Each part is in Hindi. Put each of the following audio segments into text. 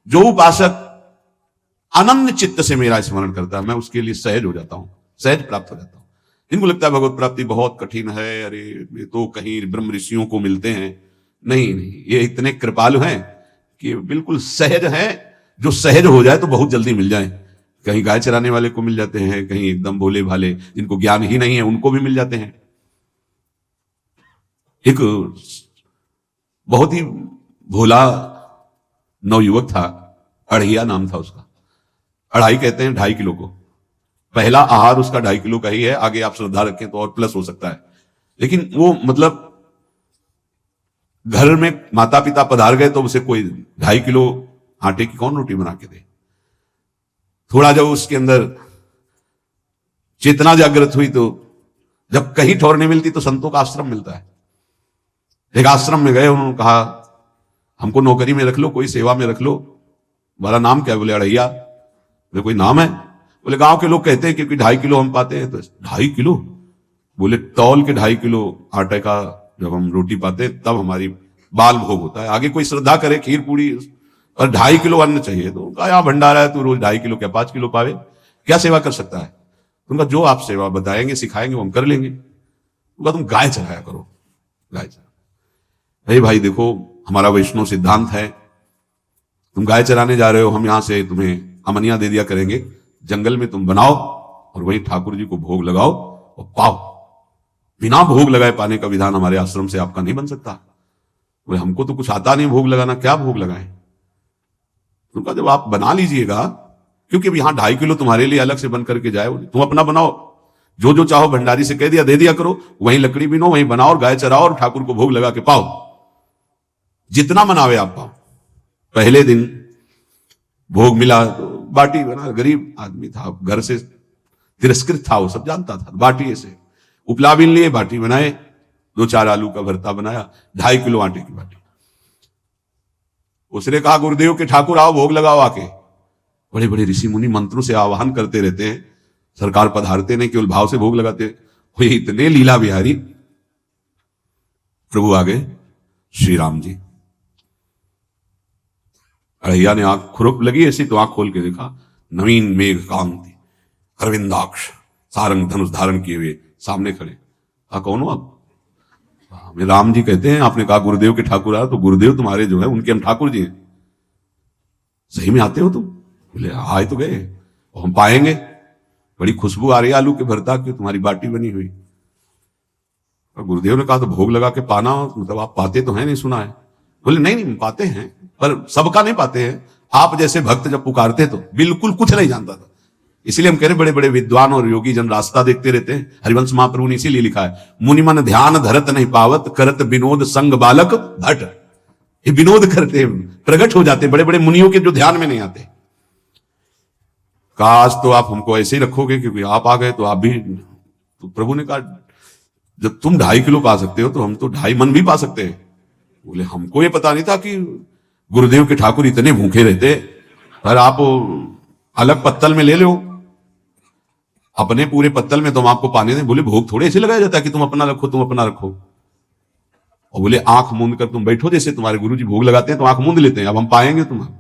जो उपासक अनन्य चित्त से मेरा स्मरण करता है, मैं उसके लिए सहज हो जाता हूं, सहज प्राप्त हो जाता हूं। जिनको लगता है भगवत प्राप्ति बहुत कठिन है, अरे ये तो कहीं ब्रह्म ऋषियों को मिलते हैं, नहीं नहीं, ये इतने कृपालु हैं कि बिल्कुल सहज हैं। जो सहज हो जाए तो बहुत जल्दी मिल जाए। कहीं गाय चराने वाले को मिल जाते हैं, कहीं एकदम भोले भाले जिनको ज्ञान ही नहीं है उनको भी मिल जाते हैं। एक बहुत ही भोला नवयुवक था, अढ़िया नाम था उसका। अढ़ाई कहते हैं 2.5 किलो को। पहला आहार उसका 2.5 किलो का ही है, आगे आप श्रद्धा रखें तो और प्लस हो सकता है। लेकिन वो मतलब घर में माता पिता पधार गए तो उसे कोई 2.5 किलो आटे की कौन रोटी बना के दे। थोड़ा जब उसके अंदर चेतना जागृत हुई तो जब कहीं ठौर नहीं मिलती तो संतों का आश्रम मिलता है। एक आश्रम में गए, उन्होंने कहा हमको नौकरी में रख लो, कोई सेवा में रख लो। हमारा नाम क्या है? बोले अढ़ैया। बोले कोई नाम है? बोले गांव के लोग कहते हैं क्योंकि 2.5 किलो हम पाते हैं। तो 2.5 किलो? बोले तौल के 2.5 किलो आटे का जब हम रोटी पाते हैं तब हमारी बाल भोग होता है। आगे कोई श्रद्धा करे खीर पूरी और 2.5 किलो अन्न चाहिए। तो उनका यहाँ भंडारा है, तू रोज 2.5 किलो क्या 5 किलो पावे, क्या सेवा कर सकता है? उनका जो आप सेवा बताएंगे सिखाएंगे वो हम कर लेंगे। उनका तुम गाय चराया करो, गाय चरा। अरे भाई देखो, हमारा वैष्णव सिद्धांत है, तुम गाय चराने जा रहे हो, हम यहां से तुम्हें अमनिया दे दिया करेंगे, जंगल में तुम बनाओ और वहीं ठाकुर जी को भोग लगाओ और पाओ। बिना भोग लगाए पाने का विधान हमारे आश्रम से आपका नहीं बन सकता। बोले हमको तो कुछ आता नहीं भोग लगाना, क्या भोग लगाएं? उनका जब आप बना लीजिएगा, क्योंकि यहां 2.5 किलो तुम्हारे लिए अलग से बन करके जाए, तुम अपना बनाओ, जो जो चाहो भंडारी से कह दिया दे दिया करो, वहीं लकड़ी बिनो, वहीं बनाओ और गाय चराओ और ठाकुर को भोग लगा के पाओ। जितना मनावे आप पाओ। पहले दिन भोग मिला तो बाटी बना, गरीब आदमी था, घर से तिरस्कृत था, वो सब जानता था। बाटी ऐसे उपलाबिन लिए, बाटी बनाए, 2-4 आलू का भरता बनाया, 2.5 किलो आटे की बाटी। उसने कहा गुरुदेव के ठाकुर आओ भोग लगाओ आके। बड़े बड़े ऋषि मुनि मंत्रों से आह्वान करते रहते हैं, सरकार पधारते नहीं, केवल भाव से भोग लगाते। वो इतने लीला बिहारी प्रभु आ गए, श्री राम जी। अढ़ैया ने आंख खुरक लगी ऐसी तो आंख खोल के देखा, नवीन मेघ कांति, अरविंदाक्ष, सारंग धनुष धारण किए हुए सामने खड़े। कहा कौन हो आप? हमें राम जी कहते हैं। आपने कहा गुरुदेव के ठाकुर आ, तो गुरुदेव तुम्हारे जो है उनके हम ठाकुर जी हैं। सही में आते हो तुम? बोले आए तो गए, और हम पाएंगे। बड़ी खुशबू आ रही है आलू के भरता की, तुम्हारी बाटी बनी हुई। और गुरुदेव ने कहा तो भोग लगा के पाना, मतलब आप पाते तो हैं? नहीं सुना है। बोले नहीं नहीं पाते हैं, पर सबका नहीं पाते हैं। आप जैसे भक्त जब पुकारते तो बिल्कुल कुछ नहीं जानता था। इसीलिए हम कह रहे बड़े बड़े विद्वान और योगी जन रास्ता देखते रहते हैं। हरिवंश महाप्रभु ने इसीलिए लिखा है, मुनि मन ध्यान धरत नहीं पावत, करत विनोद संग बालक भट। ये विनोद करते प्रकट हो जाते बड़े बड़े मुनियों के जो ध्यान में नहीं आते। काश तो आप हमको ऐसे ही रखोगे, क्योंकि आप आ गए तो आप भी। तो प्रभु ने कहा जब तुम 2.5 किलो पा सकते हो तो हम तो 2.5 मन भी पा सकते हैं। बोले हमको ये पता नहीं था कि गुरुदेव के ठाकुर इतने भूखे रहते, पर आप अलग पत्तल में ले लो, अपने पूरे पत्तल में तुम आपको पाने दें। बोले भोग थोड़े ऐसे लगाया जाता है कि तुम अपना रखो, तुम अपना रखो। और बोले आंख मूंद कर तुम बैठो, जैसे तुम्हारे गुरुजी भोग लगाते हैं तो आंख मूंद लेते हैं, अब हम पाएंगे तुम्हारा।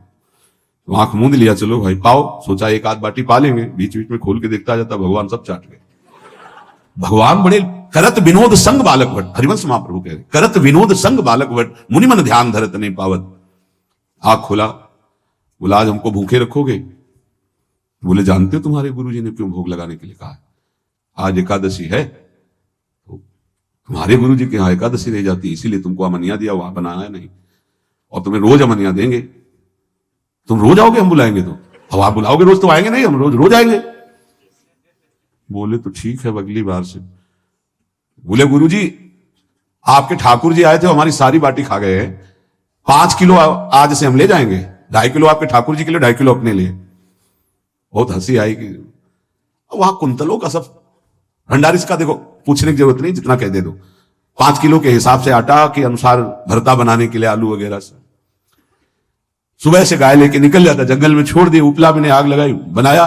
तो आंख मूंद लिया, चलो भाई पाओ। सोचा एक आध बाटी पा लेंगे, बीच बीच में खोल के देखता जाता, भगवान सब चाट गए। भगवान बड़े करत विनोद संग बालक भट, हरिवंश महाप्रभु कह रहे, करत विनोद संग बालक भट, मुनि मन ध्यान धरत नहीं पावत। आंख खोला, बोला आज हमको भूखे रखोगे? बोले जानते हो तुम्हारे गुरुजी ने क्यों भोग लगाने के लिए कहा है? आज एकादशी है, तो तुम्हारे गुरुजी के यहाँ एकादशी रह जाती है, इसीलिए तुमको अमनिया दिया, वहां बनाया नहीं। और तुम्हें रोज अमनिया देंगे। तुम रोज आओगे हम बुलाएंगे तो? अब आप बुलाओगे रोज तो आएंगे नहीं, हम रोज रोज आएंगे। बोले तो ठीक है अगली बार से। बोले गुरुजी आपके ठाकुर जी आए थे, हमारी सारी बाटी खा गए हैं, 5 किलो आज से हम ले जाएंगे, 2.5 किलो आपके ठाकुर जी के लिए, 2.5 किलो अपने लिए। बहुत हंसी आई कि वहां कुंतलों का सब भंडारी का देखो, पूछने की जरूरत नहीं, जितना कह दे दो। 5 किलो के हिसाब से आटा के अनुसार भरता बनाने के लिए आलू वगैरह से सुबह से गाय लेके निकल जाता, जंगल में छोड़ दिए, उपला में आग लगाई, बनाया,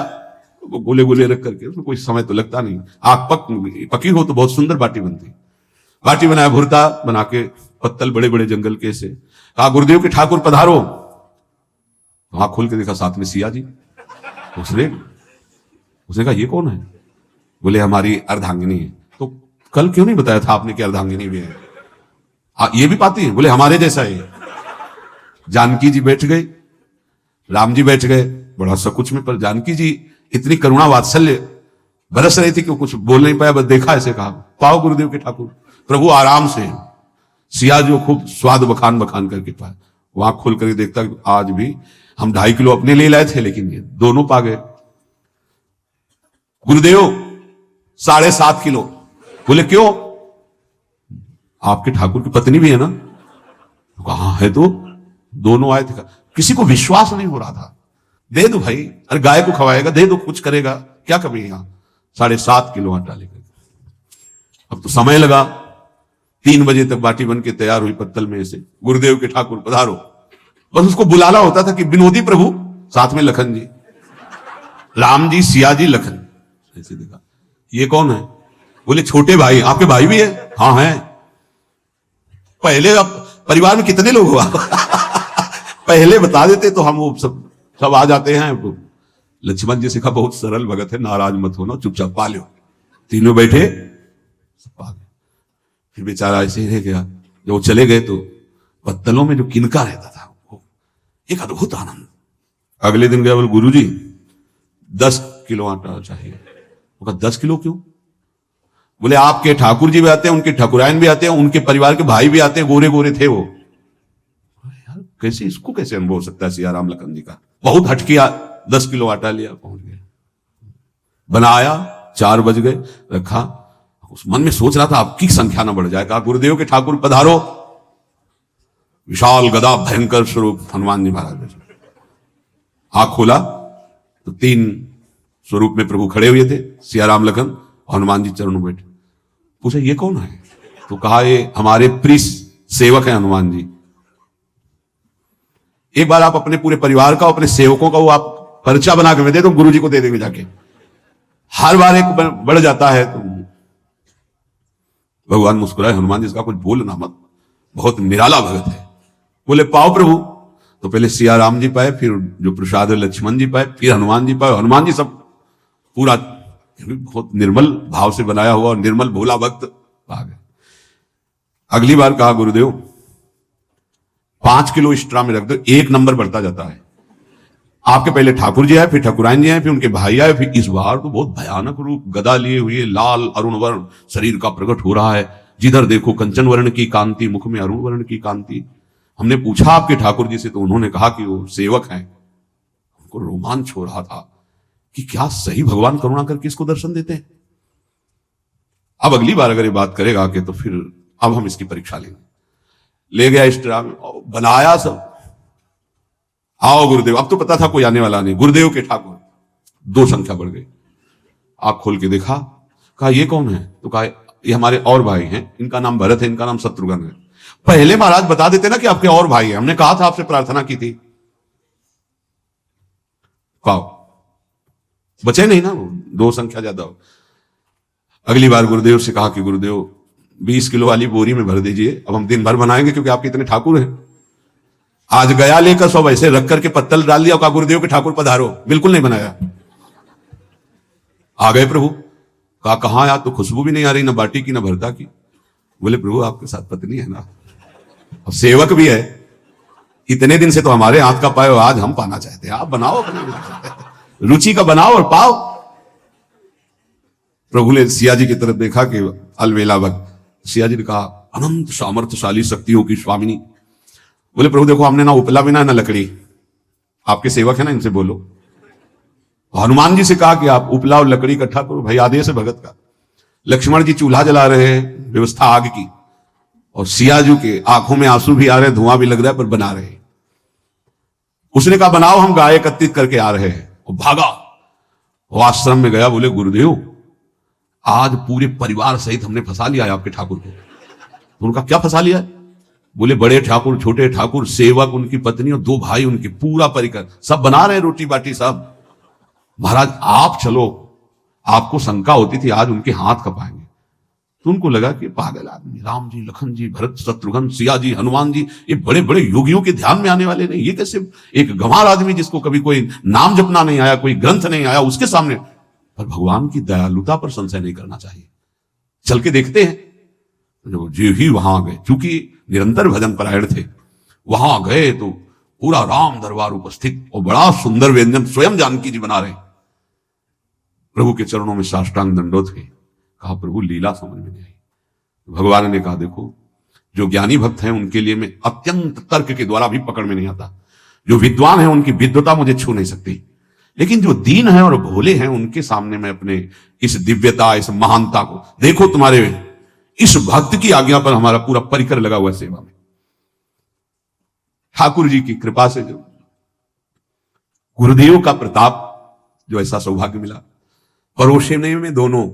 गोले गोले रख करके। उसमें कोई समय तो लगता नहीं, आग पकी हो तो बहुत सुंदर बाटी बनती। बाटी बनाया, भुरता बना के, पत्तल बड़े बड़े जंगल के से। कहा गुरुदेव के ठाकुर पधारो। तो आंख खोल के देखा साथ में सिया जी। उसने कहा ये कौन है? बोले हमारी अर्धांगिनी है। तो कल क्यों नहीं बताया था आपने कि अर्धांगिनी भी है? ये भी पाती है? बोले हमारे जैसा है। जानकी जी बैठ गए, राम जी बैठ गए बड़ा सा कुछ में, पर जानकी जी इतनी करुणा वात्सल्य बरस रही थी कि कुछ बोल नहीं पाया, बस देखा ऐसे कहा पाओ गुरुदेव के ठाकुर। प्रभु आराम से, सिया जो खूब स्वाद बखान बखान करके पाए। वहां खोल करके देखता आज भी हम 2.5 किलो अपने लिए लाए थे, लेकिन ये दोनों पा गए। गुरुदेव 7.5 किलो। बोले क्यों? आपके ठाकुर की पत्नी भी है ना? कहा है तो दोनों आए थे। किसी को विश्वास नहीं हो रहा था। दे दो भाई, अरे गाय को खवाएगा, दे दो, कुछ करेगा, क्या कमी है यहां? 7.5 किलो आटा लेकर। अब तो समय लगा, 3 बजे तक बाटी बन के तैयार हुई पत्तल में से। गुरुदेव के ठाकुर पधारो। बस उसको बुलाना होता था कि विनोदी प्रभु, साथ में लखन जी, राम जी, सिया जी, लखन। ऐसे देखा ये कौन है? बोले छोटे भाई। आपके भाई भी है? हाँ है। पहले अब परिवार में कितने लोग हुआ? पहले बता देते तो हम वो सब आ जाते हैं। लक्ष्मण जी से कहा बहुत सरल भगत है, नाराज मत होना, चुपचाप पा लो। तीनों बैठे, सब पा गए। फिर बेचारा ऐसे ही रह गया। जब वो चले गए तो पत्तलों में जो किनका रहता था वो एक अद्भुत आनंद। अगले दिन गया, बोले गुरु जी 10 किलो आटा चाहिए। वो कहा 10 किलो क्यों? बोले आपके ठाकुर जी भी आते हैं, उनके ठाकुरायन भी आते हैं, उनके परिवार के भाई भी आते हैं, गोरे गोरे थे वो। यार कैसे, इसको कैसे अनुभव हो सकता है सिया राम लखन जी का? बहुत हट किया, 10 किलो आटा लिया, पहुंच गए, बनाया, 4 बज गए, रखा। उस मन में सोच रहा था आपकी संख्या ना बढ़ जाए। कहा गुरुदेव के ठाकुर पधारो। विशाल गदा भयंकर स्वरूप हनुमान जी महाराज। आंख खोला तो 3 स्वरूप में प्रभु खड़े हुए थे, सिया राम लखन, हनुमान जी चरणों बैठे। पूछा ये कौन है? तो कहा ये हमारे प्रिय सेवक हैं हनुमान जी। एक बार आप अपने पूरे परिवार का, अपने सेवकों का वो आप पर्चा बना के दे दो, गुरु जी को दे देंगे जाके। हर बार एक बढ़ जाता है। तो भगवान मुस्कुराए, हनुमान जी इसका कुछ बोलना मत, बहुत निराला भगत है। बोले पाओ प्रभु। तो पहले सिया राम जी पाए, फिर जो प्रसाद लक्ष्मण जी पाए, फिर हनुमान जी पाए। हनुमान जी सब पूरा बहुत निर्मल भाव से बनाया हुआ और निर्मल भोला भक्त आ गए। अगली बार कहा गुरुदेव 5 किलो एक्स्ट्रा में रख दो, 1 नंबर बढ़ता जाता है। आपके पहले ठाकुर जी आए, फिर ठाकुराइन जी आए, फिर उनके भाई आए, फिर इस बार तो बहुत भयानक रूप, गदा लिए हुए, लाल अरुण वर्ण शरीर का प्रकट हो रहा है। जिधर देखो कंचन वर्ण की कांति, मुख में अरुण वर्ण की कांति। हमने पूछा आपके ठाकुर जी से तो उन्होंने कहा कि वो सेवक हैं। उनको रोमांच हो रहा था कि क्या सही भगवान करुणा करके इसको दर्शन देते हैं। अब अगली बार अगर ये बात करेगा कि तो फिर अब हम इसकी परीक्षा लेंगे। ले गया एक्स्ट्रा में, बनाया सब। आओ गुरुदेव। अब तो पता था कोई आने वाला नहीं। गुरुदेव के ठाकुर, 2 संख्या बढ़ गई। आंख खोल के देखा, कहा ये कौन है? तो कहा ये हमारे और भाई हैं, इनका नाम भरत है, इनका नाम शत्रुघ्न है। पहले महाराज बता देते ना कि आपके और भाई हैं, हमने कहा था, आपसे प्रार्थना की थी। पाओ, बचे नहीं ना, 2 संख्या ज्यादा हो। अगली बार गुरुदेव से कहा कि गुरुदेव 20 किलो वाली बोरी में भर दीजिए, अब हम दिन भर बनाएंगे क्योंकि आपके इतने ठाकुर हैं। आज गया लेकर सब ऐसे रख करके पत्तल डाल दिया, कहा गुरुदेव के ठाकुर पधारो। बिल्कुल नहीं बनाया। आ गए प्रभु। कहा कहां यार, तो खुशबू भी नहीं आ रही, ना बाटी की ना भरता की। बोले प्रभु आपके साथ पत्नी है ना, अब सेवक भी है, इतने दिन से तो हमारे हाथ का पाए, आज हम पाना चाहते हैं, आप बनाओ अपने रुचि का बनाओ और पाओ। प्रभु ने सिया जी की तरफ देखा कि अलवेला वक्त। सिया जी ने कहा अनंत सामर्थ्यशाली शक्तियों की स्वामिनी। बोले प्रभु देखो हमने ना उपला भी ना लकड़ी, आपके सेवक है ना, इनसे बोलो। हनुमान जी से कहा कि आप उपला और लकड़ी इकट्ठा करो, भाई आदेश है भगत का। लक्ष्मण जी चूल्हा जला रहे हैं, व्यवस्था आग की, और सिया जी के आंखों में आंसू भी आ रहे हैं, धुआं भी लग रहा है, पर बना रहे हैं। उसने कहा बनाओ, हम गाय एकत्रित करके आ रहे हैं। वो भागा, वो आश्रम में गया। बोले गुरुदेव आज पूरे परिवार सहित हमने फंसा लिया है आपके ठाकुर को। तो उनका क्या फंसा लिया? बोले बड़े ठाकुर, छोटे ठाकुर, सेवक, उनकी पत्नी और 2 भाई उनके, पूरा परिकर, सब बना रहे रोटी बाटी सब। महाराज आप चलो, आपको शंका होती थी आज उनके हाथ कपाएंगे। तो उनको लगा कि पागल आदमी, राम जी, लखन जी, भरत, शत्रुघ्न, सिया जी, हनुमान जी, ये बड़े बड़े योगियों के ध्यान में आने वाले नहीं, ये कैसे एक गंवार आदमी जिसको कभी कोई नाम जपना नहीं आया, कोई ग्रंथ नहीं आया, उसके सामने। पर भगवान की दयालुता पर संशय नहीं करना चाहिए। चल के देखते हैं। जो जी ही वहां गए, चूंकि निरंतर भजन परायण थे, वहां गए तो पूरा राम दरबार उपस्थित और बड़ा सुंदर व्यंजन स्वयं जानकी जी बना रहे। प्रभु के चरणों में साष्टांग दंडोत है। कहा प्रभु लीला समझ में नहीं आई। भगवान ने कहा देखो, जो ज्ञानी भक्त हैं उनके लिए मैं अत्यंत तर्क के द्वारा भी पकड़ में नहीं आता, जो विद्वान हैं उनकी विद्वता मुझे छू नहीं सकती, लेकिन जो दीन है और भोले हैं उनके सामने मैं अपने इस दिव्यता, इस महानता को देखो। तुम्हारे इस भक्त की आज्ञा पर हमारा पूरा परिकर लगा हुआ है सेवा में। ठाकुर जी की कृपा से जो गुरुदेव का प्रताप, जो ऐसा सौभाग्य मिला, परोसने में दोनों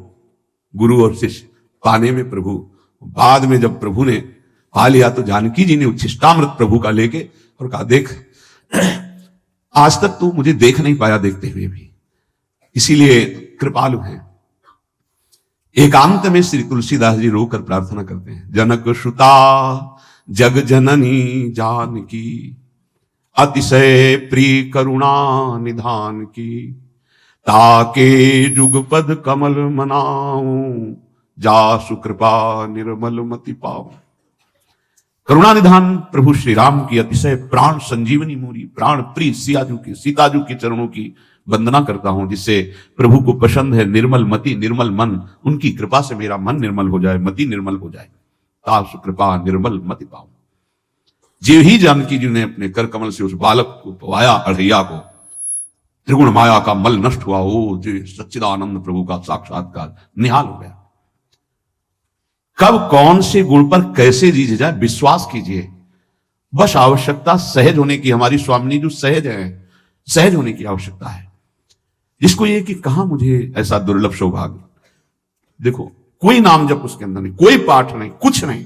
गुरु और शिष्य, पाने में प्रभु। बाद में जब प्रभु ने पा लिया तो जानकी जी ने उच्छिष्टामृत प्रभु का लेके और कहा देख, आज तक तू मुझे देख नहीं पाया देखते हुए भी, इसीलिए कृपालु हैं। एकांत में श्री तुलसीदास जी रोकर प्रार्थना करते हैं, जनक सुता जग जननी जानकी, अतिशय प्रिय करुणा निधान की, ताके जुगपद कमल मनाऊं, जा सुकृपा निर्मल मति पाऊं। करुणा निधान प्रभु श्री राम की अतिशय प्राण संजीवनी मूरी, प्राण प्रिय सियाजू की, सीताजू के चरणों की वंदना करता हूं, जिससे प्रभु को पसंद है निर्मल मति, निर्मल मन। उनकी कृपा से मेरा मन निर्मल हो जाए, मति निर्मल हो जाए, ता सुकृपा निर्मल मति पाऊं। जीव ही जानकी जी ने अपने कर कमल से उस बालक को पवाया, अढ़ैया को, त्रिगुण माया का मल नष्ट हुआ। ओ जी, सच्चिदानंद प्रभु का साक्षात्कार निहाल हो गया। कब कौन से गुण पर कैसे जी जाए, विश्वास कीजिए। बस आवश्यकता सहज होने की। हमारी स्वामिनी जो सहज है, सहज होने की आवश्यकता है। जिसको ये कि कहा मुझे ऐसा दुर्लभ सौभाग्य, देखो कोई नाम जप उसके अंदर नहीं, कोई पाठ नहीं, कुछ नहीं।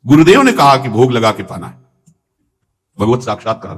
गुरुदेव ने कहा कि भोग लगा के पाना है, भगवत साक्षात्कार।